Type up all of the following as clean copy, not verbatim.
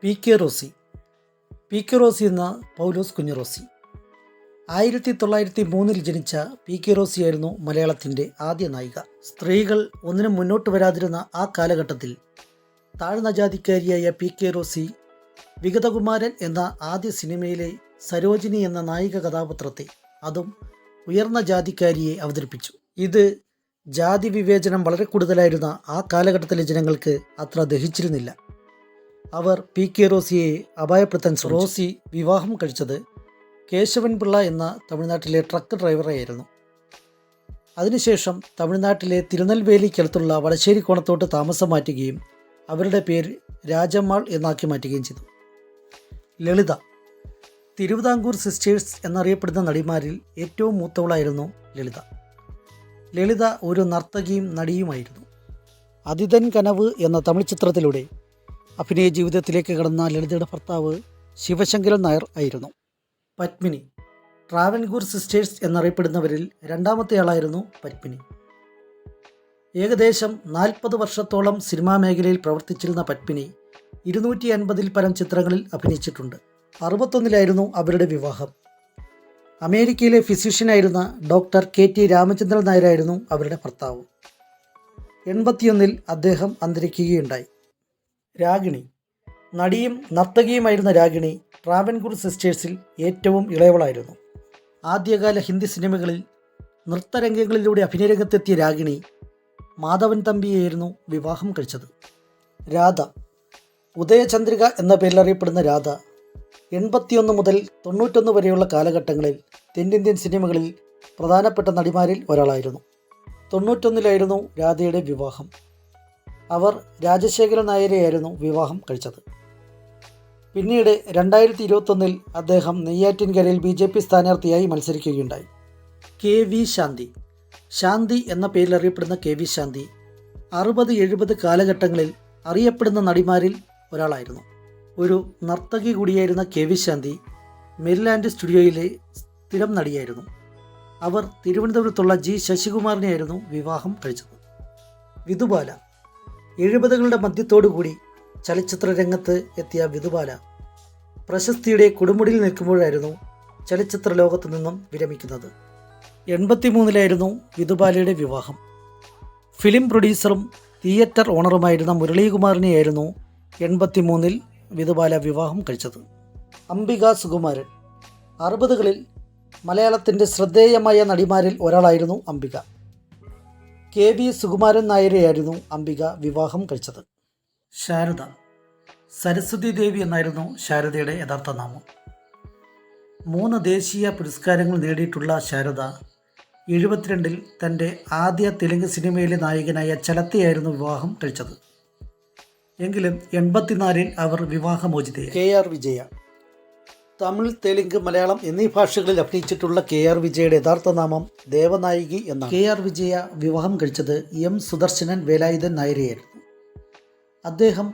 P K Rosy. P K Rosy എന്ന പൗലോസ് കുഞ്ഞുറോസി. 1903 ജനിച്ച P K റോസിയായിരുന്നു മലയാളത്തിൻ്റെ ആദ്യ നായിക. സ്ത്രീകൾ ഒന്നിനും മുന്നോട്ട് വരാതിരുന്ന ആ കാലഘട്ടത്തിൽ താഴ്ന്ന ജാതിക്കാരിയായ പി കെ റോസി വിഗതകുമാരൻ എന്ന ആദ്യ സിനിമയിലെ സരോജിനി എന്ന നായിക കഥാപാത്രത്തെ, അതും ഉയർന്ന ജാതിക്കാരിയെ അവതരിപ്പിച്ചു. ഇത് ജാതി വിവേചനം വളരെ കൂടുതലായിരുന്ന ആ കാലഘട്ടത്തിലെ ജനങ്ങൾക്ക് അത്ര ദഹിച്ചിരുന്നില്ല. അവർ പി കെ റോസിയെ അപായപ്പെടുത്താൻ ശ്രമിച്ചു. റോസി വിവാഹം കഴിച്ചത് കേശവൻ പിള്ള എന്ന തമിഴ്നാട്ടിലെ ട്രക്ക് ഡ്രൈവറെയായിരുന്നു. അതിനുശേഷം തമിഴ്നാട്ടിലെ തിരുനെൽവേലിക്കടുത്തുള്ള വടശ്ശേരിക്കോണത്തോട്ട് താമസം മാറ്റുകയും അവരുടെ പേര് രാജമ്മാൾ എന്നാക്കി മാറ്റുകയും ചെയ്തു. ലളിത. തിരുവിതാംകൂർ സിസ്റ്റേഴ്സ് എന്നറിയപ്പെടുന്ന നടിമാരിൽ ഏറ്റവും മൂത്തവളായിരുന്നു ലളിത. ലളിത ഒരു നർത്തകിയും നടിയുമായിരുന്നു. അതിഥൻ കനവ് എന്ന തമിഴ് ചിത്രത്തിലൂടെ അഭിനയ ജീവിതത്തിലേക്ക് കടന്ന ലളിതയുടെ ഭർത്താവ് ശിവശങ്കരൻ നായർ ആയിരുന്നു. പത്മിനി. ട്രാവൻകൂർ സിസ്റ്റേഴ്സ് എന്നറിയപ്പെടുന്നവരിൽ രണ്ടാമത്തെയാളായിരുന്നു പത്മിനി. ഏകദേശം 40 വർഷത്തോളം സിനിമാ മേഖലയിൽ പ്രവർത്തിച്ചിരുന്ന പത്മിനി 250 പരം ചിത്രങ്ങളിൽ അഭിനയിച്ചിട്ടുണ്ട്. 61 അവരുടെ വിവാഹം. അമേരിക്കയിലെ ഫിസിഷ്യനായിരുന്ന ഡോക്ടർ KT രാമചന്ദ്രൻ നായരായിരുന്നു അവരുടെ ഭർത്താവ്. 81 അദ്ദേഹം അന്തരിക്കുകയുണ്ടായി. രാഗിണി. നടിയും നർത്തകിയുമായിരുന്ന രാഗിണി ട്രാവൻകൂർ സിസ്റ്റേഴ്സിൽ ഏറ്റവും ഇളയവളായിരുന്നു. ആദ്യകാല ഹിന്ദി സിനിമകളിൽ നൃത്തരംഗങ്ങളിലൂടെ അഭിനയരംഗത്തെത്തിയ രാഗിണി മാധവൻ തമ്പിയെയായിരുന്നു വിവാഹം കഴിച്ചത്. രാധ. ഉദയചന്ദ്രിക എന്ന പേരിലറിയപ്പെടുന്ന രാധ 81 മുതൽ 91 വരെയുള്ള കാലഘട്ടങ്ങളിൽ തെന്നിന്ത്യൻ സിനിമകളിൽ പ്രധാനപ്പെട്ട നടിമാരിൽ ഒരാളായിരുന്നു. 91 രാധയുടെ വിവാഹം. അവർ രാജശേഖരൻ നായരെയായിരുന്നു വിവാഹം കഴിച്ചത്. പിന്നീട് 2021 അദ്ദേഹം നെയ്യാറ്റിൻകരയിൽ BJP സ്ഥാനാർത്ഥിയായി മത്സരിക്കുകയുണ്ടായി. KV ശാന്തി. ശാന്തി എന്ന പേരിലറിയപ്പെടുന്ന KV ശാന്തി 60-70 കാലഘട്ടങ്ങളിൽ അറിയപ്പെടുന്ന നടിമാരിൽ ഒരാളായിരുന്നു. ഒരു നർത്തകി കൂടിയായിരുന്ന KV ശാന്തി മെരിലാൻഡ് സ്റ്റുഡിയോയിലെ സ്ഥിരം നടിയായിരുന്നു. അവർ തിരുവനന്തപുരത്തുള്ള G ശശികുമാറിനെയായിരുന്നു വിവാഹം കഴിച്ചത്. വിധുബാല. 70കളുടെ മധ്യത്തോടുകൂടി ചലച്ചിത്ര രംഗത്ത് എത്തിയ വിധുബാല പ്രശസ്തിയുടെ കൊടുമുടിയിൽ നിൽക്കുമ്പോഴായിരുന്നു ചലച്ചിത്ര ലോകത്തു നിന്നും വിരമിക്കുന്നത്. 83 വിധുബാലയുടെ വിവാഹം. ഫിലിം പ്രൊഡ്യൂസറും തിയേറ്റർ ഓണറുമായിരുന്ന മുരളീകുമാറിനെയായിരുന്നു 83 വിധുബാല വിവാഹം കഴിച്ചത്. അംബിക സുകുമാരൻ. 60കളിൽ മലയാളത്തിൻ്റെ ശ്രദ്ധേയമായ നടിമാരിൽ ഒരാളായിരുന്നു അംബിക. KV സുകുമാരൻ നായരെയായിരുന്നു അംബിക വിവാഹം കഴിച്ചത്. ശാരദ. സരസ്വതി ദേവി എന്നായിരുന്നു ശാരദയുടെ യഥാർത്ഥ നാമം. 3 ദേശീയ പുരസ്കാരങ്ങൾ നേടിയിട്ടുള്ള ശാരദ 72 തൻ്റെ ആദ്യ തെലുങ്ക് സിനിമയിലെ നായകനായ ചലത്തിയായിരുന്നു വിവാഹം കഴിച്ചത്. എങ്കിലും 84 അവർ വിവാഹമോചിതയായി. KR വിജയ. തമിഴ്, തെലുങ്ക്, മലയാളം എന്നീ ഭാഷകളിൽ അഭിനയിച്ചിട്ടുള്ള KR വിജയയുടെ യഥാർത്ഥ നാമം ദേവനായികി എന്നാണ്. KR വിജയ വിവാഹം കഴിച്ചത് M സുദർശനൻ വേലായുധൻ നായരെയായിരുന്നു. അദ്ദേഹം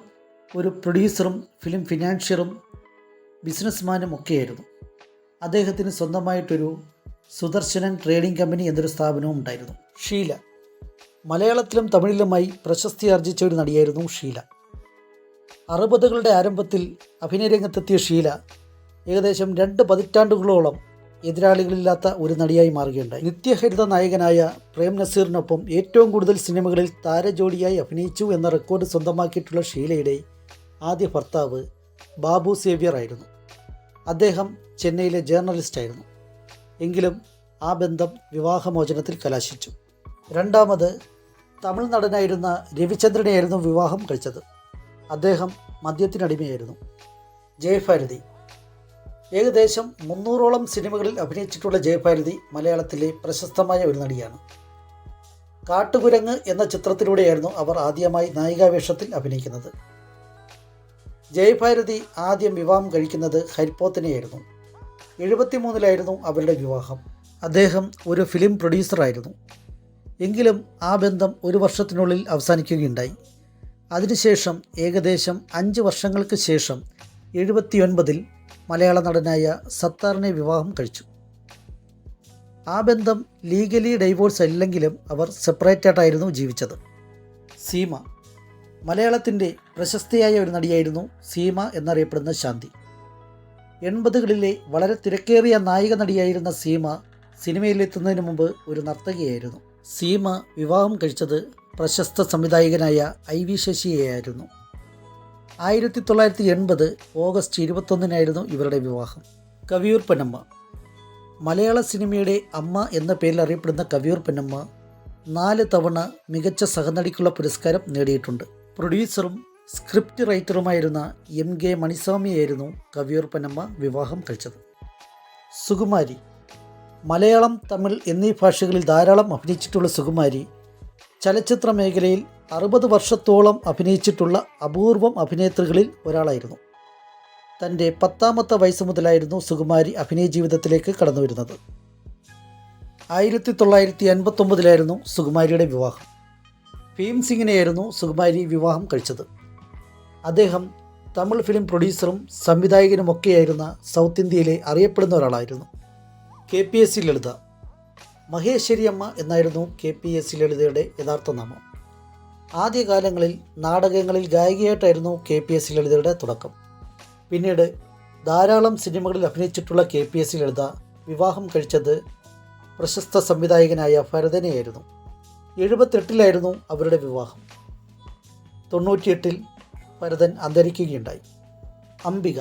ഒരു പ്രൊഡ്യൂസറും ഫിലിം ഫിനാൻഷ്യറും ബിസിനസ്മാനും ഒക്കെയായിരുന്നു. അദ്ദേഹത്തിന് സ്വന്തമായിട്ടൊരു സുദർശനൻ ട്രേഡിംഗ് കമ്പനി എന്നൊരു സ്ഥാപനവും ഉണ്ടായിരുന്നു. ഷീല. മലയാളത്തിലും തമിഴിലുമായി പ്രശസ്തി ആർജിച്ച ഒരു നടിയായിരുന്നു ഷീല. 60കളുടെ ആരംഭത്തിൽ അഭിനയരംഗത്തെത്തിയ ഷീല ഏകദേശം 2 പതിറ്റാണ്ടുകളോളം എതിരാളികളില്ലാത്ത ഒരു നടിയായി മാറുകയുണ്ടായി. നിത്യഹരിത നായകനായ പ്രേം നസീറിനൊപ്പം ഏറ്റവും കൂടുതൽ സിനിമകളിൽ താരജോഡിയായി അഭിനയിച്ചു എന്ന റെക്കോർഡ് സ്വന്തമാക്കിയിട്ടുള്ള ഷീലയുടെ ആദ്യ ഭർത്താവ് ബാബു സേവ്യർ ആയിരുന്നു. അദ്ദേഹം ചെന്നൈയിലെ ജേർണലിസ്റ്റായിരുന്നു. എങ്കിലും ആ ബന്ധം വിവാഹമോചനത്തിൽ കലാശിച്ചു. രണ്ടാമത് തമിഴ് നടനായിരുന്ന രവിചന്ദ്രനെയായിരുന്നു വിവാഹം കഴിച്ചത്. അദ്ദേഹം മദ്യത്തിനടിമയായിരുന്നു. ജയഭാരതി. ഏകദേശം 300ഓളം സിനിമകളിൽ അഭിനയിച്ചിട്ടുള്ള ജയഭാരതി മലയാളത്തിലെ പ്രശസ്തമായ ഒരു നടിയാണ്. കാട്ടുകുരങ്ങ് എന്ന ചിത്രത്തിലൂടെയായിരുന്നു അവർ ആദ്യമായി നായികാവേഷത്തിൽ അഭിനയിക്കുന്നത്. ജയഭാരതി ആദ്യം വിവാഹം കഴിക്കുന്നത് ഹരിപ്പോത്തിനെയായിരുന്നു. 73 അവരുടെ വിവാഹം. അദ്ദേഹം ഒരു ഫിലിം പ്രൊഡ്യൂസറായിരുന്നു. എങ്കിലും ആ ബന്ധം 1 വർഷത്തിനുള്ളിൽ അവസാനിക്കുകയുണ്ടായി. അതിനുശേഷം ഏകദേശം 5 വർഷങ്ങൾക്ക് ശേഷം 79 മലയാള നടനായ സത്താറിനെ വിവാഹം കഴിച്ചു. ആ ബന്ധം ലീഗലി ഡൈവോഴ്സ് അല്ലെങ്കിലും അവർ സെപ്പറേറ്റായിട്ടായിരുന്നു ജീവിച്ചത്. സീമ. മലയാളത്തിൻ്റെ പ്രശസ്തയായ ഒരു നടിയായിരുന്നു സീമ എന്നറിയപ്പെടുന്ന ശാന്തി. 80കളിലെ വളരെ തിരക്കേറിയ നായിക നടിയായിരുന്ന സീമ സിനിമയിലെത്തുന്നതിന് മുമ്പ് ഒരു നർത്തകിയായിരുന്നു. സീമ വിവാഹം കഴിച്ചത് പ്രശസ്ത സംവിധായകനായ IV ശശിയെയായിരുന്നു. 1980 ഓഗസ്റ്റ് 21 ഇവരുടെ വിവാഹം. കവിയൂർ പൊന്നമ്മ. മലയാള സിനിമയുടെ അമ്മ എന്ന പേരിൽ അറിയപ്പെടുന്ന കവിയൂർ പൊന്നമ്മ 4 തവണ മികച്ച സഹനടിക്കുള്ള പുരസ്കാരം നേടിയിട്ടുണ്ട്. പ്രൊഡ്യൂസറും സ്ക്രിപ്റ്റ് റൈറ്ററുമായിരുന്ന MK മണിസ്വാമിയായിരുന്നു കവിയൂർ പൊന്നമ്മ വിവാഹം കഴിച്ചത്. സുകുമാരി. മലയാളം, തമിഴ് എന്നീ ഭാഷകളിൽ ധാരാളം അഭിനയിച്ചിട്ടുള്ള സുകുമാരി ചലച്ചിത്ര മേഖലയിൽ 60 വർഷത്തോളം അഭിനയിച്ചിട്ടുള്ള അപൂർവം അഭിനേത്രികളിൽ ഒരാളായിരുന്നു. തൻ്റെ 10ാമത്തെ വയസ്സ് മുതലായിരുന്നു സുകുമാരി അഭിനയ ജീവിതത്തിലേക്ക് കടന്നു വരുന്നത്. 1959 സുകുമാരിയുടെ വിവാഹം. ഭീം സിംഗിനെയായിരുന്നു സുകുമാരി വിവാഹം കഴിച്ചത്. അദ്ദേഹം തമിഴ് ഫിലിം പ്രൊഡ്യൂസറും സംവിധായകനുമൊക്കെയായിരുന്ന സൗത്ത് ഇന്ത്യയിലെ അറിയപ്പെടുന്ന ഒരാളായിരുന്നു. KPSC ലളിത. മഹേശ്വരി അമ്മ എന്നായിരുന്നു KPSC ലളിതയുടെ യഥാർത്ഥ നാമം. ആദ്യകാലങ്ങളിൽ നാടകങ്ങളിൽ ഗായികയായിട്ടായിരുന്നു KPSC ലളിതയുടെ തുടക്കം. പിന്നീട് ധാരാളം സിനിമകളിൽ അഭിനയിച്ചിട്ടുള്ള KPSC ലളിത വിവാഹം കഴിച്ചത് പ്രശസ്ത സംവിധായകനായ ഭരതനെയായിരുന്നു. 78 അവരുടെ വിവാഹം. 98 ഭരതൻ അന്തരിക്കുകയുണ്ടായി. അംബിക.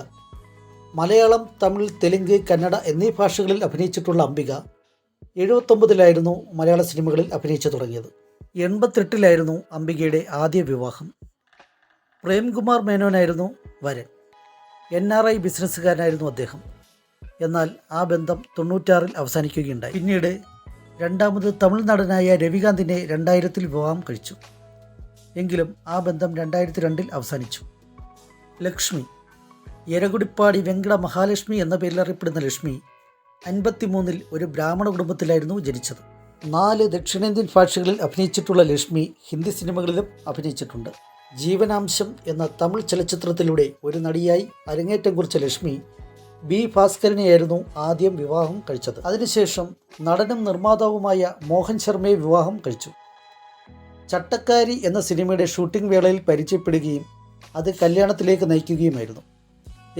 മലയാളം, തമിഴ്, തെലുങ്ക്, കന്നഡ എന്നീ ഭാഷകളിൽ അഭിനയിച്ചിട്ടുള്ള അംബിക 79 മലയാള സിനിമകളിൽ അഭിനയിച്ചു തുടങ്ങിയത്. 88 അംബികയുടെ ആദ്യ വിവാഹം. പ്രേംകുമാർ മേനോനായിരുന്നു വരൻ. NRI ബിസിനസ്സുകാരനായിരുന്നു അദ്ദേഹം. എന്നാൽ ആ ബന്ധം 96 അവസാനിക്കുകയുണ്ടായി. പിന്നീട് രണ്ടാമത് തമിഴ് നടനായ രവികാന്തിനെ 2000 വിവാഹം കഴിച്ചു. എങ്കിലും ആ ബന്ധം 2002 അവസാനിച്ചു. ലക്ഷ്മി. എരകുടിപ്പാടി വെങ്കട മഹാലക്ഷ്മി എന്ന പേരിൽ അറിയപ്പെടുന്ന ലക്ഷ്മി 53 ഒരു ബ്രാഹ്മണ കുടുംബത്തിലായിരുന്നു ജനിച്ചത്. 4 ദക്ഷിണേന്ത്യൻ ഭാഷകളിൽ അഭിനയിച്ചിട്ടുള്ള ലക്ഷ്മി ഹിന്ദി സിനിമകളിലും അഭിനയിച്ചിട്ടുണ്ട്. ജീവനാംശം എന്ന തമിഴ് ചലച്ചിത്രത്തിലൂടെ ഒരു നടിയായി അരങ്ങേറ്റം കുറിച്ച ലക്ഷ്മി B. ഭാസ്കരനെയായിരുന്നു ആദ്യം വിവാഹം കഴിച്ചത്. അതിനുശേഷം നടനും നിർമ്മാതാവുമായ മോഹൻ ശർമ്മയെ വിവാഹം കഴിച്ചു. ചട്ടക്കാരി എന്ന സിനിമയുടെ ഷൂട്ടിംഗ് വേളയിൽ പരിചയപ്പെടുകയും അത് കല്യാണത്തിലേക്ക് നയിക്കുകയുമായിരുന്നു.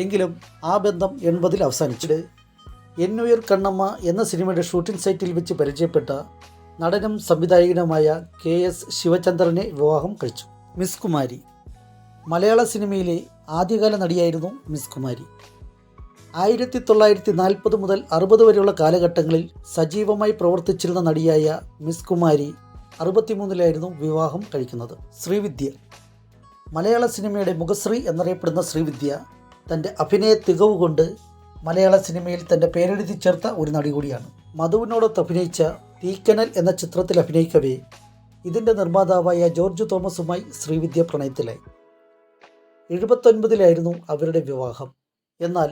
എങ്കിലും ആ ബന്ധം 80 അവസാനിച്ചു. എന്നുയർ കണ്ണമ്മ എന്ന സിനിമയുടെ ഷൂട്ടിംഗ് സൈറ്റിൽ വെച്ച് പരിചയപ്പെട്ട നടനും സംവിധായകനുമായ KS ശിവചന്ദ്രനെ വിവാഹം കഴിച്ചു. മിസ് കുമാരി. മലയാള സിനിമയിലെ ആദ്യകാല നടിയായിരുന്നു മിസ് കുമാരി. 1940 മുതൽ 60 വരെയുള്ള കാലഘട്ടങ്ങളിൽ സജീവമായി പ്രവർത്തിച്ചിരുന്ന നടിയായ മിസ് കുമാരി 63 വിവാഹം കഴിക്കുന്നത്. ശ്രീവിദ്യ. മലയാള സിനിമയുടെ മുഖശ്രീ എന്നറിയപ്പെടുന്ന ശ്രീവിദ്യ തൻ്റെ അഭിനയ തികവ് കൊണ്ട് മലയാള സിനിമയിൽ തൻ്റെ പേരെഴുതി ചേർത്ത ഒരു നടി കൂടിയാണ്. മധുവിനോടൊത്ത് അഭിനയിച്ച തീക്കനൽ എന്ന ചിത്രത്തിൽ അഭിനയിക്കവേ ഇതിൻ്റെ നിർമ്മാതാവായ ജോർജ് തോമസുമായി ശ്രീവിദ്യ പ്രണയത്തിലായി. 79 അവരുടെ വിവാഹം. എന്നാൽ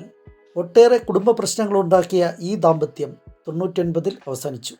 ഒട്ടേറെ കുടുംബ പ്രശ്നങ്ങളുണ്ടാക്കിയ ഈ ദാമ്പത്യം 99 അവസാനിച്ചു.